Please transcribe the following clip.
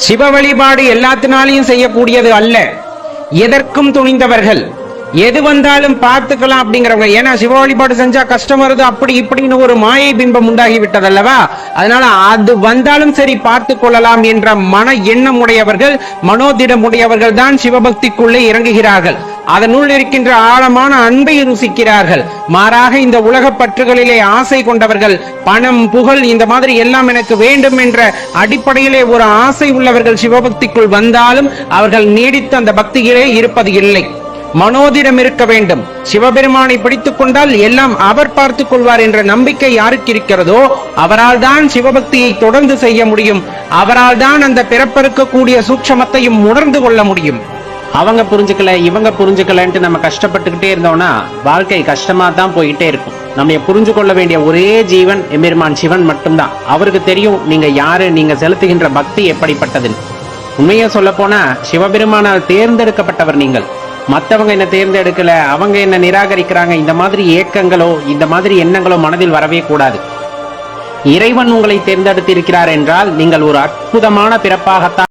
சிவ வழிபாடு எல்லாத்தினாலையும் செய்யக்கூடியது அல்ல. எதற்கும் துணிந்தவர்கள், எது வந்தாலும் பார்த்துக்கலாம் அப்படிங்கிறவங்க. ஏன்னா சிவ வழிபாடு செஞ்சா கஷ்டம் வருது அப்படி இப்படின்னு ஒரு மாயை பிம்பம் உண்டாகி விட்டதல்லவா. அதனால அது வந்தாலும் சரி பார்த்து கொள்ளலாம் என்ற மன எண்ணம் உடையவர்கள், மனோதிடம் உடையவர்கள் தான் சிவபக்திக்குள்ளே இறங்குகிறார்கள். அதனுள் இருக்கின்ற ஆழமான அன்பை ருசிக்கிறார்கள். மாறாக இந்த உலக பற்றுகளிலே ஆசை கொண்டவர்கள், பணம் புகழ் இந்த மாதிரி எல்லாம் எனக்கு வேண்டும் என்ற அடிப்படையிலே ஒரு ஆசை உள்ளவர்கள் சிவபக்திக்குள் வந்தாலும் அவர்கள் நீடித்து அந்த பக்தியிலே இருப்பது இல்லை. மனோதிடம் இருக்க வேண்டும். சிவபெருமானை பிடித்துக் கொண்டால் எல்லாம் அவர் பார்த்துக் கொள்வார் என்ற நம்பிக்கை யாருக்கு இருக்கிறதோ அவரால் தான் சிவபக்தியை தொடர்ந்து செய்ய முடியும். அவரால் தான் அந்த பிறப்பறுக்கக்கூடிய சூட்சமத்தையும் உணர்ந்து கொள்ள முடியும். அவங்க புரிஞ்சுக்கல இவங்க புரிஞ்சுக்கலன்ட்டு நம்ம கஷ்டப்பட்டுக்கிட்டே இருந்தோம்னா வாழ்க்கை கஷ்டமா தான் போயிட்டே இருக்கும். நம்ம புரிஞ்சு கொள்ள வேண்டிய ஒரே ஜீவன் எம்பெருமான் சிவன் மட்டும்தான். அவருக்கு தெரியும் நீங்க யாரு, நீங்க செலுத்துகின்ற பக்தி எப்படிப்பட்டதுன்னு. உண்மையை சொல்ல போனா சிவபெருமானால் தேர்ந்தெடுக்கப்பட்டவர் நீங்கள். மற்றவங்க என்ன தேர்ந்தெடுக்கல, அவங்க என்ன நிராகரிக்கிறாங்க, இந்த மாதிரி ஏக்கங்களோ இந்த மாதிரி எண்ணங்களோ மனதில் வரவே கூடாது. இறைவன் உங்களை தேர்ந்தெடுத்திருக்கிறார் என்றால் நீங்கள் ஒரு அற்புதமான பிறப்பாகத்தான்